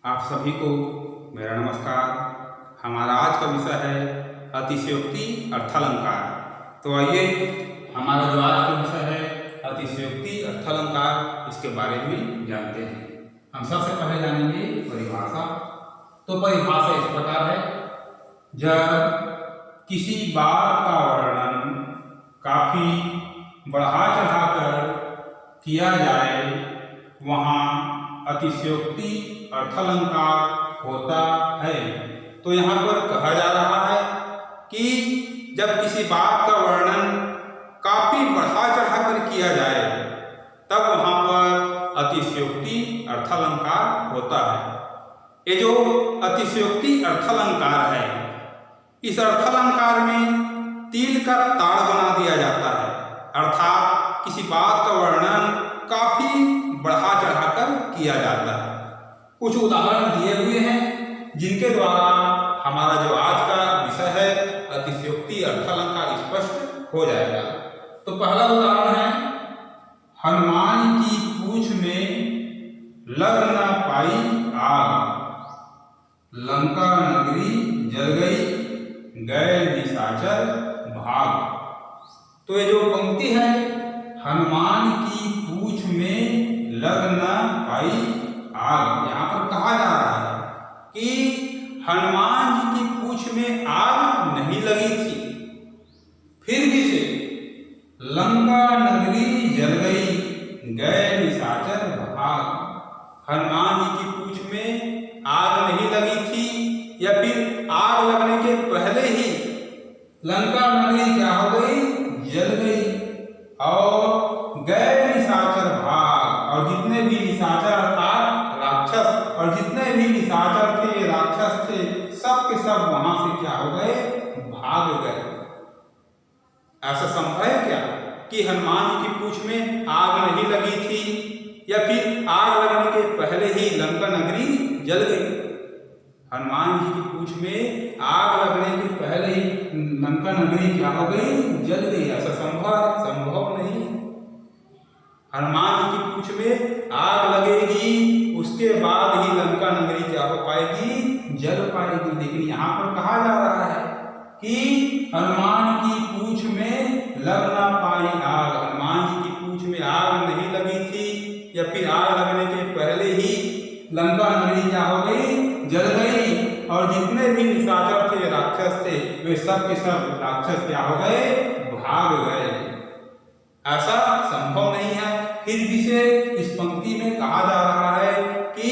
आप सभी को मेरा नमस्कार। हमारा आज का विषय है अतिशयोक्ति अर्थालंकार। तो आइए हमारा जो आज का विषय है अतिशयोक्ति अर्थालंकार, इसके बारे में जानते हैं। हम सबसे पहले जानेंगे परिभाषा। तो परिभाषा इस प्रकार है, जब किसी बात का वर्णन काफी बढ़ा चढ़ाकर किया जाए वहाँ अतिशयोक्ति अर्थालंकार होता है। तो यहाँ पर कहा जा रहा है कि जब किसी बात का वर्णन काफी बढ़ा चढ़ाकर किया जाए तब वहाँ पर अतिशयोक्ति अर्थालंकार होता है। ये जो अतिशयोक्ति अर्थालंकार है, इस अर्थालंकार में तिल का ताड़ बना दिया जाता है, अर्थात किसी बात का वर्णन काफी बढ़ा चढ़ाकर किया जाता है। कुछ उदाहरण दिए हुए हैं जिनके द्वारा हमारा जो आज का विषय है अतिशयोक्ति अर्थालंकार स्पष्ट हो जाएगा। तो पहला उदाहरण है, हनुमान की पूंछ में लग न पाई आग, लंका नगरी जल गई, गए निशाचर भाग। तो ये जो पंक्ति है, हनुमान की पूंछ में लग न पाई आग, यहाँ पर कहा जा रहा है कि हनुमान जी की पूंछ में आग नहीं लगी थी, फिर भी से लंका नगरी जल गई, गए निशाचर भाग। हनुमान जी की पूंछ में आग नहीं लगी थी या फिर आग लगने के पहले ही लंका नगरी क्या हो गई, जल गई, और गए निशाचर भाग। और जितने भी निशाचर अर्थात राक्षस, और जितने भी निशाचर थे, राक्षस थे, सब के सब वहां से क्या हो गए, भाग गए। ऐसा संभव है क्या कि हनुमान जी की पूंछ में आग नहीं लगी थी या फिर आग लगने के पहले ही लंका नगरी जल गई? हनुमान जी की पूंछ में आग लगने के पहले ही लंका नगरी क्या हो गई, जल गई। ऐसा संभव नहीं। हनुमान जी की पूंछ में आग लगेगी, उसके बाद ही लंका नगरी क्या हो पाएगी, जल पाएगी। लेकिन यहाँ पर कहा जा रहा है कि हनुमान की पूंछ में लग ना पाई आग, हनुमान जी की पूंछ में आग नहीं लगी थी या फिर आग लगने के पहले ही लंका नगरी क्या हो गई, जल गई, और जितने भी निशाचर थे, राक्षस थे, वे सब के सब राक्षस क्या हो गए, भाग गए। ऐसा संभव नहीं है। फिर भी से इस पंक्ति में कहा जा रहा है कि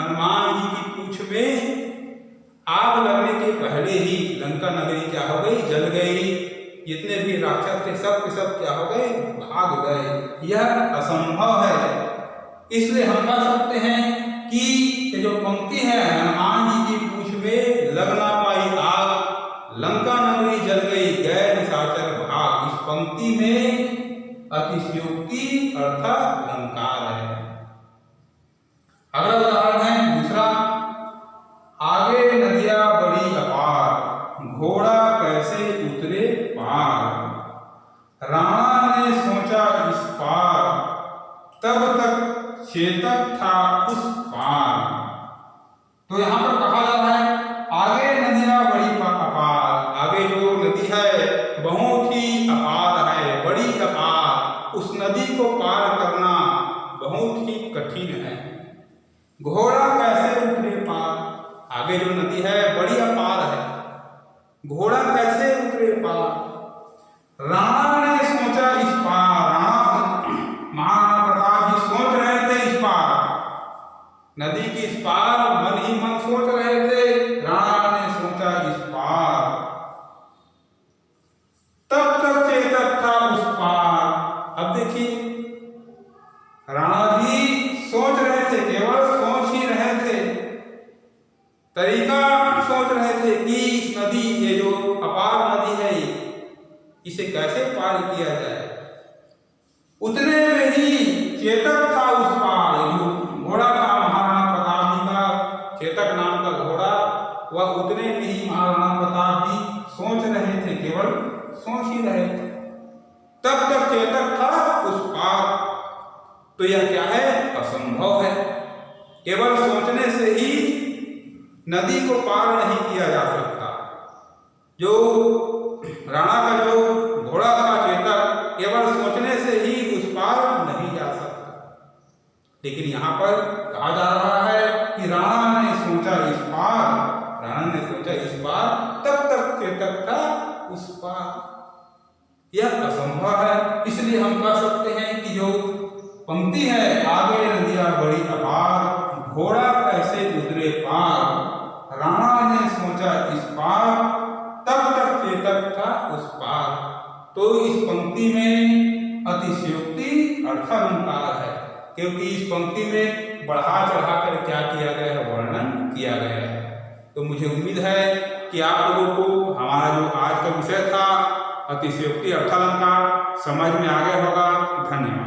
हनुमान जी की पूंछ में आग लगने के पहले ही लंका नगरी क्या हो गई, जल गई, जितने भी राक्षस थे सब के सब क्या हो गए, भाग गए। यह असंभव है। इसलिए हम कह सकते हैं कि ये जो पंक्ति है, हनुमान जी की पूंछ में लग ना पाई आग, लंका नगरी जल गई, गए निशाचर भाग, इस पंक्ति में अतिशयोक्ति अर्थालंकार है। अगला उदाहरण है दूसरा, आगे नदियां बड़ी अपार, घोड़ा कैसे उतरे पार, राणा ने सोचा इस पार, तब तक चेतक था उस पार। तो यहाँ पर कहा जा रहा है, आगे नदियां बड़ी अपार, आगे जो नदी है बहुत ही अपार है, बड़ी अपार, उस नदी को पार करना बहुत ही कठिन है। घोड़ा कैसे उतरे पार, आगे जो नदी है बड़ी अपार है, घोड़ा कैसे उतरे पार। राणा ने सोचा इस पार, महाराणा प्रताप जी सोच रहे थे इस पार, नदी की इस पार मन ही मन सोच रहे थे, राणा ने सोचा इस पार, तब तक चेतक था उस पार। अब देखिए, राणा जी सोच रहे थे, केवल सोच ही रहे थे, तरीका सोच रहे थे कि इस नदी, ये जो अपार नदी है, इसे कैसे पार किया जाए। उतने में ही चेतक था उस पार, जो घोड़ा था महाराणा प्रताप जी का, चेतक नाम का घोड़ा, वह उतने में ही महाराणा प्रताप जी सोच रहे थे, केवल सोच ही रहे थे, तब तक चेतक था उस पार। तो यह क्या है, असंभव है। केवल सोचने से ही नदी को पार नहीं किया जा सकता। जो राणा का जो घोड़ा था चेतक, केवल सोचने से ही उस पार नहीं जा सकता। लेकिन यहाँ पर कहा जा रहा है कि राणा ने सोचा इस पार, तब तक चेतक था उस पार। यह असंभव है। इसलिए हम कह सकते हैं कि जो पंक्ति है, आगे नदियां बड़ी अपार, घोड़ा कैसे उतरे पार, राणा ने सोचा इस पार, तब तक चेतक था उस पार। तो इस पंक्ति में अतिशयोक्ति अर्थालंकार है, क्योंकि इस पंक्ति में बढ़ा चढ़ाकर क्या किया गया है, वर्णन किया गया है। तो मुझे उम्मीद है कि आप लोगों को हमारा जो आज का विषय था अतिशयोक्ति अर्थालंकार समझ में आ गया होगा। धन्यवाद।